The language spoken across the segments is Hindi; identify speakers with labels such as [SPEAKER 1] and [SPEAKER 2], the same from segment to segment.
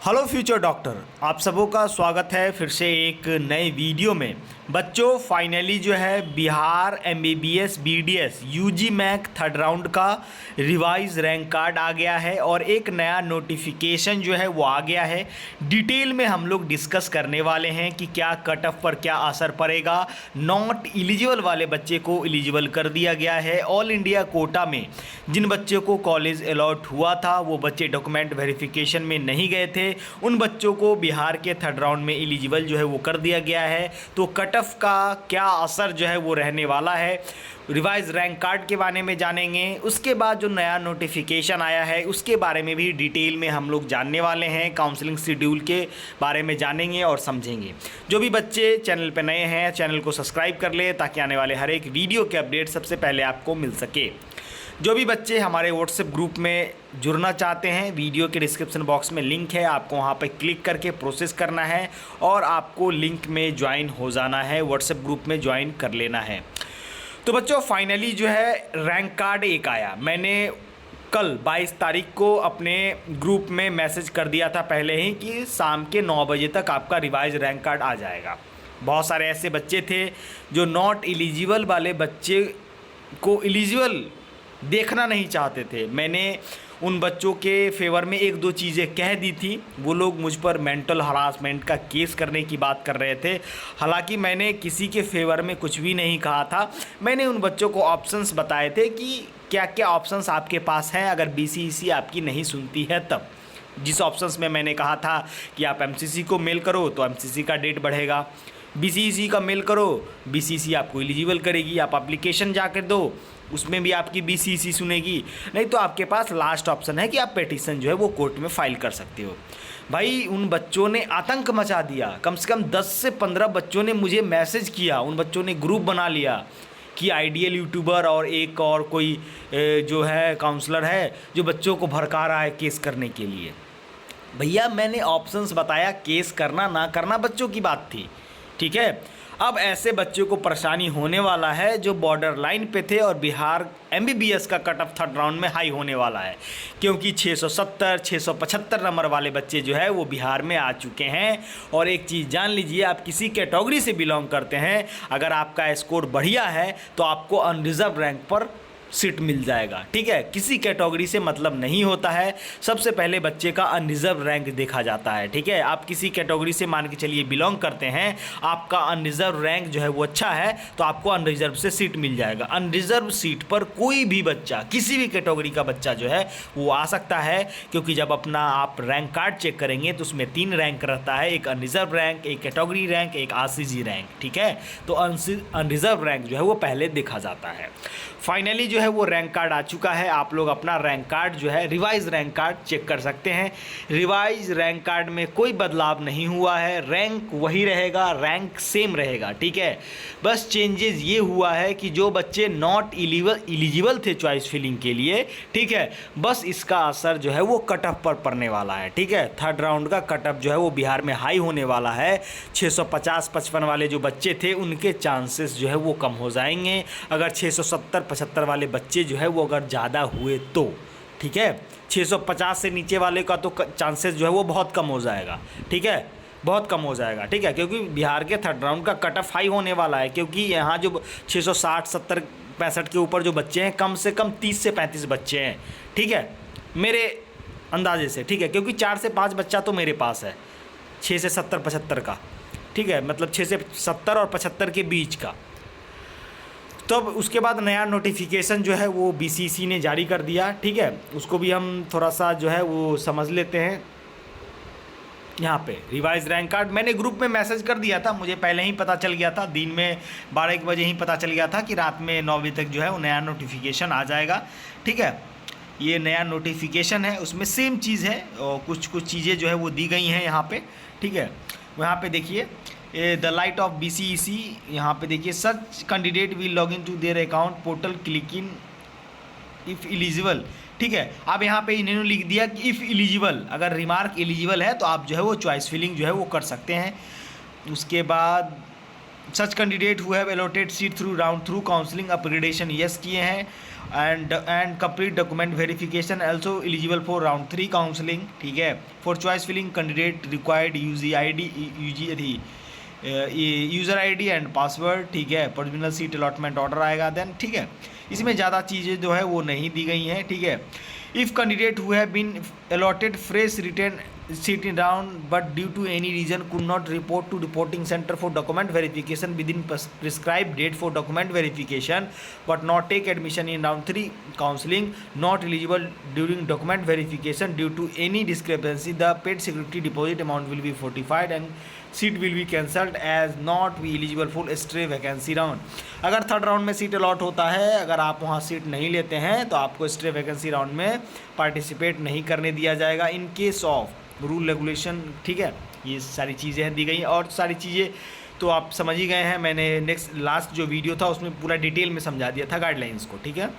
[SPEAKER 1] हेलो फ्यूचर डॉक्टर, आप सबों का स्वागत है फिर से एक नए वीडियो में। बच्चों, फाइनली जो है Bihar MBBS BDS UG MAC third round का रिवाइज रैंक कार्ड आ गया है और एक नया नोटिफिकेशन जो है वो आ गया है। डिटेल में हम लोग डिस्कस करने वाले हैं कि क्या कट ऑफ पर क्या असर पड़ेगा। नॉट एलिजिबल वाले बच्चे को एलिजिबल कर दिया गया है। ऑल इंडिया कोटा में जिन बच्चों को कॉलेज अलॉट हुआ था वो बच्चे डॉक्यूमेंट वेरिफिकेशन में नहीं गए थे, उन बच्चों को बिहार के थर्ड राउंड में एलिजिबल जो है वो कर दिया गया है। तो कट ऑफ का क्या असर जो है वो रहने वाला है, रिवाइज रैंक कार्ड के बारे में जानेंगे। उसके बाद जो नया नोटिफिकेशन आया है उसके बारे में भी डिटेल में हम लोग जानने वाले हैं। काउंसलिंग शेड्यूल के बारे में जानेंगे और समझेंगे। जो भी बच्चे चैनल पर नए हैं चैनल को सब्सक्राइब कर ले ताकि आने वाले हर एक वीडियो के अपडेट सबसे पहले आपको मिल सके। जो भी बच्चे हमारे व्हाट्सएप ग्रुप में जुड़ना चाहते हैं, वीडियो के डिस्क्रिप्शन बॉक्स में लिंक है, आपको वहां पर क्लिक करके प्रोसेस करना है और आपको लिंक में ज्वाइन हो जाना है, व्हाट्सएप ग्रुप में ज्वाइन कर लेना है। तो बच्चों, फाइनली जो है रैंक कार्ड एक आया। मैंने कल 22 तारीख को अपने ग्रुप में मैसेज कर दिया था पहले ही कि शाम के 9 बजे तक आपका रिवाइज रैंक कार्ड आ जाएगा। बहुत सारे ऐसे बच्चे थे जो नॉट एलिजिबल वाले बच्चे को एलिजिबल देखना नहीं चाहते थे। मैंने उन बच्चों के फेवर में एक दो चीज़ें कह दी थी। वो लोग मुझ पर मेंटल हरासमेंट का केस करने की बात कर रहे थे। हालांकि मैंने किसी के फेवर में कुछ भी नहीं कहा था। मैंने उन बच्चों को ऑप्शंस बताए थे कि क्या क्या ऑप्शंस आपके पास हैं अगर बीसीईसी आपकी नहीं सुनती है तब। जिस ऑप्शंस में मैंने कहा था कि आप एमसीसी को मेल करो तो एमसीसी का डेट बढ़ेगा, बीसीईसी का मेल करो बीसीईसी आपको एलिजिबल करेगी, आप एप्लीकेशन जाकर दो उसमें भी आपकी बीसीईसी सुनेगी, नहीं तो आपके पास लास्ट ऑप्शन है कि आप पेटिशन जो है वो कोर्ट में फाइल कर सकते हो। भाई, उन बच्चों ने आतंक मचा दिया। कम से कम 10 से 15 बच्चों ने मुझे मैसेज किया। उन बच्चों ने ग्रुप बना लिया कि आइडियल यूट्यूबर और एक और कोई जो है काउंसलर है जो बच्चों को भड़का रहा है केस करने के लिए। भैया, मैंने ऑप्शंस बताया, केस करना ना करना बच्चों की बात थी, ठीक है। अब ऐसे बच्चों को परेशानी होने वाला है जो बॉर्डर लाइन पे थे और बिहार एमबीबीएस का कट ऑफ थर्ड राउंड में हाई होने वाला है, क्योंकि 670 675 नंबर वाले बच्चे जो है वो बिहार में आ चुके हैं। और एक चीज़ जान लीजिए, आप किसी कैटेगरी से बिलोंग करते हैं, अगर आपका स्कोर बढ़िया है तो आपको अनरिजर्व रैंक पर सीट मिल जाएगा, ठीक है। किसी कैटेगरी से मतलब नहीं होता है, सबसे पहले बच्चे का अनरिजर्व रैंक देखा जाता है, ठीक है। आप किसी कैटेगरी से मान के चलिए बिलोंग करते हैं, आपका अनरिजर्व रैंक जो है वो अच्छा है तो आपको अनरिजर्व से सीट मिल जाएगा। अनरिजर्व सीट पर कोई भी बच्चा, किसी भी कैटेगरी का बच्चा जो है वो आ सकता है, क्योंकि जब अपना आप रैंक कार्ड चेक करेंगे तो उसमें 3 रैंक रहता है, एक अनरिजर्व रैंक, एक कैटेगरी रैंक, एक आरसीजी रैंक, ठीक है। तो अनरिजर्व रैंक जो है वो पहले देखा जाता है। फाइनली जो है वो रैंक कार्ड आ चुका है। आप लोग अपना रैंक कार्ड जो है रिवाइज रैंक कार्ड चेक कर सकते हैं। रिवाइज रैंक कार्ड में कोई बदलाव नहीं हुआ है, रैंक वही रहेगा, रैंक सेम रहेगा, ठीक है। बस चेंजेस ये हुआ है कि जो बच्चे नॉट एलिजिबल थे चॉइस फिलिंग के लिए, ठीक है, बस इसका असर जो है वो कट ऑफ पर पड़ने वाला है, ठीक है। थर्ड राउंड का कट ऑफ जो है वो बिहार में हाई होने वाला है। 650-55 वाले जो बच्चे थे उनके चांसेस जो है वो कम हो जाएंगे। अगर 670-75 वाले बच्चे जो है वो अगर ज़्यादा हुए तो, ठीक है। 650 से नीचे वाले का तो चांसेस जो है वो बहुत कम हो जाएगा, ठीक है, बहुत कम हो जाएगा, ठीक है। क्योंकि बिहार के थर्ड राउंड का कट ऑफ हाई होने वाला है, क्योंकि यहाँ जो 660, 70, 65 के ऊपर जो बच्चे हैं कम से कम 30 से 35 बच्चे हैं, ठीक है, मेरे अंदाजे से, ठीक है। क्योंकि 4 से 5 बच्चा तो मेरे पास है 6 से 70, 75 का, ठीक है, मतलब 6 से 70 और 75 के बीच का। तब उसके बाद नया नोटिफिकेशन जो है वो बीसीईसी ने जारी कर दिया, ठीक है। उसको भी हम थोड़ा सा जो है वो समझ लेते हैं। यहाँ पे रिवाइज रैंक कार्ड मैंने ग्रुप में मैसेज कर दिया था, मुझे पहले ही पता चल गया था, दिन में 12-1 बजे ही पता चल गया था कि रात में 9 बजे तक जो है वो नया नोटिफिकेशन आ जाएगा, ठीक है। ये नया नोटिफिकेशन है, उसमें सेम चीज़ है और कुछ चीज़ें जो है वो दी गई हैं यहाँ पे, ठीक है। यहाँ पे देखिए द लाइट ऑफ बीसीईसी, यहाँ पे देखिए such candidate will log in to their account portal click in if eligible, ठीक है। अब यहाँ पे इन्होंने लिख दिया कि इफ़ एलिजिबल, अगर रिमार्क एलिजिबल है तो आप जो है वो चॉइस फिलिंग जो है वो कर सकते हैं। उसके बाद such candidate who have allotted seat through round through counselling upgradation yes किए हैं, and complete document verification also eligible for round 3 counselling. ठीक है। For choice filling candidate required user ID and password. ठीक है। प्रोविजनल सीट अलॉटमेंट ऑर्डर आएगा देन। ठीक है। इसमें ज़्यादा चीज़ें जो है वो नहीं दी गई हैं। ठीक है। If candidate who have been allotted fresh return seat in round but due to any reason could not report to reporting center for document verification within prescribed date for document verification but not take admission in round 3 counseling, not eligible during document verification due to any discrepancy, the paid security deposit amount will be fortified and seat will be cancelled as not be eligible for stray vacancy round। अगर थर्ड राउंड में सीट अलॉट होता है, अगर आप वहाँ सीट नहीं लेते हैं तो आपको स्ट्रे वैकेंसी राउंड में पार्टिसिपेट नहीं करने दिया जाएगा in case of rule regulation. ठीक है। ये सारी चीज़ें हैं दी गई, और सारी चीज़ें तो आप समझ ही गए हैं। मैंने लास्ट जो वीडियो था उसमें पूरा डिटेल में समझा दिया था गाइडलाइंस को। ठीक है।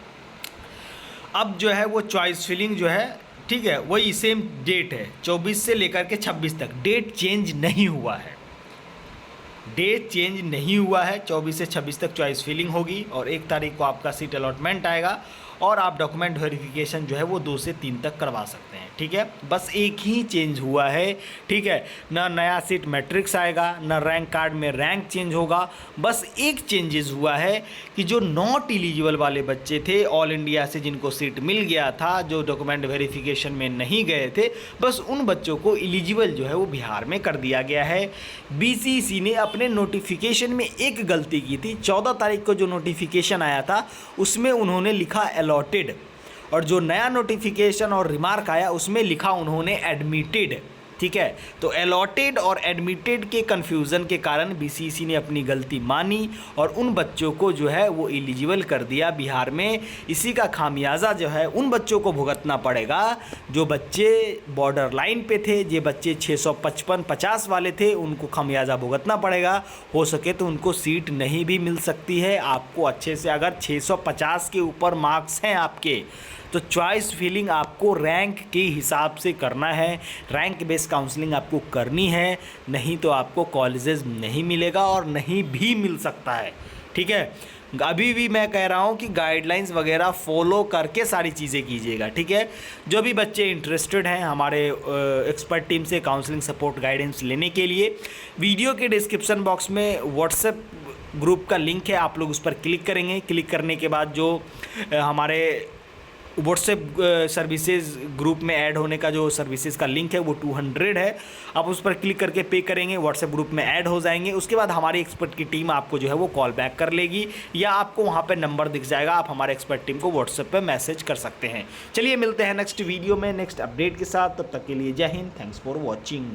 [SPEAKER 1] अब जो है वो चॉइस फिलिंग जो है, ठीक है, वही सेम डेट है 24 से लेकर के 26 तक। डेट चेंज नहीं हुआ है, डेट चेंज नहीं हुआ है। 24 से 26 तक चॉइस फिलिंग होगी और 1 तारीख को आपका सीट अलॉटमेंट आएगा और आप डॉक्यूमेंट वेरिफिकेशन जो है वो 2 से 3 तक करवा सकते हैं। ठीक है। बस एक ही चेंज हुआ है। ठीक है। ना नया सीट मैट्रिक्स आएगा, ना रैंक कार्ड में रैंक चेंज होगा। बस एक चेंजेस हुआ है कि जो नॉट एलिजिबल वाले बच्चे थे ऑल इंडिया से, जिनको सीट मिल गया था, जो डॉक्यूमेंट वेरिफिकेशन में नहीं गए थे, बस उन बच्चों को एलिजिबल जो है वो बिहार में कर दिया गया है। BCEC ने अपने नोटिफिकेशन में एक गलती की थी। 14 तारीख को जो नोटिफिकेशन आया था उसमें उन्होंने लिखा अलॉटेड, और जो नया नोटिफिकेशन और रिमार्क आया उसमें लिखा उन्होंने एडमिटेड। ठीक है। तो अलॉटेड और एडमिटेड के कन्फ्यूज़न के कारण BCEC ने अपनी गलती मानी और उन बच्चों को जो है वो एलिजिबल कर दिया बिहार में। इसी का खामियाजा जो है उन बच्चों को भुगतना पड़ेगा जो बच्चे बॉर्डर लाइन पे थे, जो बच्चे 655-50 वाले थे, उनको खामियाजा भुगतना पड़ेगा। हो सके तो उनको सीट नहीं भी मिल सकती है। आपको अच्छे से अगर 650 के ऊपर मार्क्स हैं आपके, तो चॉइस फिलिंग आपको रैंक के हिसाब से करना है, रैंक बेस्ड काउंसलिंग आपको करनी है, नहीं तो आपको कॉलेजेस नहीं मिलेगा और नहीं भी मिल सकता है। ठीक है। अभी भी मैं कह रहा हूँ कि गाइडलाइंस वगैरह फॉलो करके सारी चीज़ें कीजिएगा। ठीक है। जो भी बच्चे इंटरेस्टेड हैं हमारे एक्सपर्ट टीम से काउंसलिंग सपोर्ट गाइडेंस लेने के लिए, वीडियो के डिस्क्रिप्शन बॉक्स में व्हाट्सएप ग्रुप का लिंक है, आप लोग उस पर क्लिक करेंगे। क्लिक करने के बाद जो हमारे व्हाट्सएप सर्विसेज ग्रुप में ऐड होने का जो सर्विसेज का लिंक है वो 200 है। आप उस पर क्लिक करके पे करेंगे, व्हाट्सएप ग्रुप में ऐड हो जाएंगे। उसके बाद हमारी एक्सपर्ट की टीम आपको जो है वो कॉल बैक कर लेगी, या आपको वहाँ पे नंबर दिख जाएगा, आप हमारे एक्सपर्ट टीम को व्हाट्सएप पे मैसेज कर सकते हैं। चलिए मिलते हैं नेक्स्ट वीडियो में नेक्स्ट अपडेट के साथ। तब तक के लिए जय हिंद। Thanks for watching.